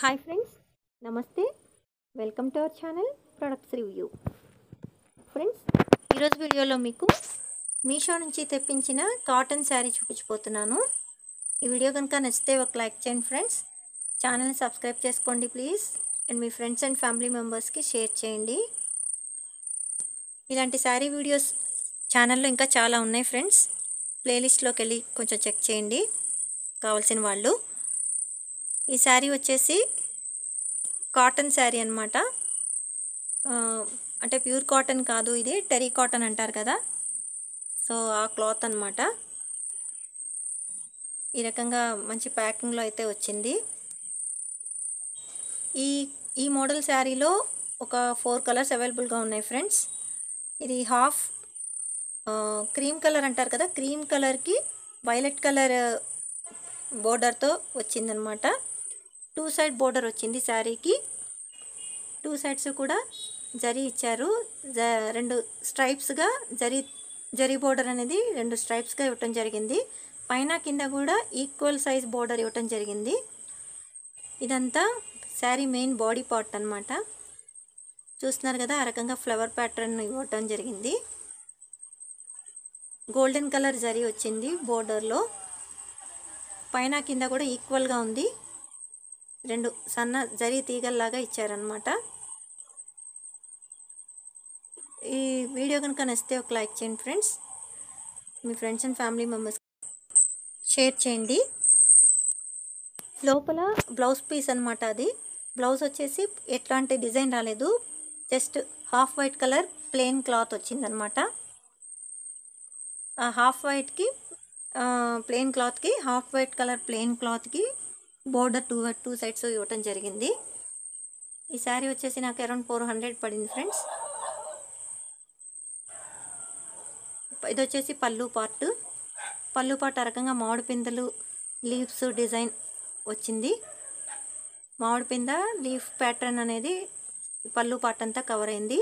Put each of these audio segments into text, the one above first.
Hi friends, నమస్తే. Welcome to our channel products review. Friends, ఈరోజు వీడియోలో మీకు మీషో నుంచి తెప్పించిన కాటన్ శారీ చూపించబోతున్నాను. ఈ వీడియో కనుక నచ్చితే ఒక లైక్ చేయండి ఫ్రెండ్స్. ఛానల్ని సబ్స్క్రైబ్ చేసుకోండి please. And me friends and family మెంబర్స్కి షేర్ చేయండి. ఇలాంటి శారీ వీడియోస్ ఛానల్లో ఇంకా చాలా ఉన్నాయి ఫ్రెండ్స్. ప్లేలిస్ట్లోకి వెళ్ళి కొంచెం చెక్ చేయండి కావాల్సిన వాళ్ళు. ఈ శారీ వచ్చేసి కాటన్ శారీ అనమాట. అంటే ప్యూర్ కాటన్ కాదు, ఇది టెరీ కాటన్ అంటారు కదా, సో ఆ క్లాత్ అనమాట. ఈ రకంగా మంచి ప్యాకింగ్లో అయితే వచ్చింది. ఈ ఈ మోడల్ శారీలో ఒక 4 కలర్స్ అవైలబుల్గా ఉన్నాయి ఫ్రెండ్స్. ఇది హాఫ్ క్రీమ్ కలర్ అంటారు కదా, క్రీమ్ కలర్కి వైలెట్ కలర్ బోర్డర్తో వచ్చిందనమాట. 2 సైడ్ బోర్డర్ వచ్చింది శారీకి. 2 సైడ్స్ కూడా జరీ ఇచ్చారు. 2 స్ట్రైప్స్గా జరీ బోర్డర్ అనేది 2 స్ట్రైప్స్గా ఇవ్వటం జరిగింది. పైన కింద కూడా ఈక్వల్ సైజ్ బోర్డర్ ఇవ్వటం జరిగింది. ఇదంతా శారీ మెయిన్ బాడీ పార్ట్ అనమాట. చూస్తున్నారు కదా, ఆ రకంగా ఫ్లవర్ ప్యాటర్న్ ఇవ్వటం జరిగింది. గోల్డెన్ కలర్ జరీ వచ్చింది బోర్డర్లో. పైన కింద కూడా ఈక్వల్గా ఉంది. 2 సన్న జరీ తీగల్లాగా ఇచ్చారనమాట. ఈ వీడియో కనుక నచ్చితే ఒక లైక్ చేయండి friends. Me friends and family members share చేయండి. లోపల బ్లౌజ్ పీస్ అనమాట. అది బ్లౌజ్ వచ్చేసి ఎట్లాంటి డిజైన్ రాలేదు, just half white colour plain cloth వచ్చిందనమాట. ఆ హాఫ్ వైట్కి ప్లెయిన్ క్లాత్కి, హాఫ్ వైట్ కలర్ ప్లెయిన్ క్లాత్కి బోర్డర్ 2 సైడ్స్ ఇవ్వటం జరిగింది. ఈ శారీ వచ్చేసి నాకు అరౌండ్ 400 పడింది ఫ్రెండ్స్. ఇది వచ్చేసి పళ్ళు పార్ట్. ఆ రకంగా మామిడి పిందెలు లీవ్స్ డిజైన్ వచ్చింది. మామిడి పింద లీఫ్ ప్యాటర్న్ అనేది పళ్ళు పార్ట్ అంతా కవర్ అయింది.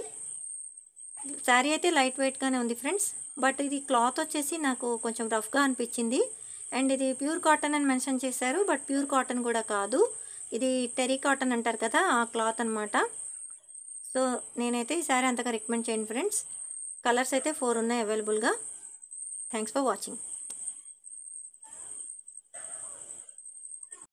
శారీ అయితే లైట్ వెయిట్గానే ఉంది ఫ్రెండ్స్, బట్ ఇది క్లాత్ వచ్చేసి నాకు కొంచెం రఫ్గా అనిపించింది. అండ్ ఇది ప్యూర్ కాటన్ అని మెన్షన్ చేశారు, బట్ ప్యూర్ కాటన్ కూడా కాదు, ఇది టెరీ కాటన్ అంటారు కదా, ఆ క్లాత్ అనమాట. సో నేనైతే ఈ శారీ అంతగా రికమెండ్ చేయండి ఫ్రెండ్స్. కలర్స్ అయితే 4 ఉన్నాయి అవైలబుల్గా. Thanks for watching.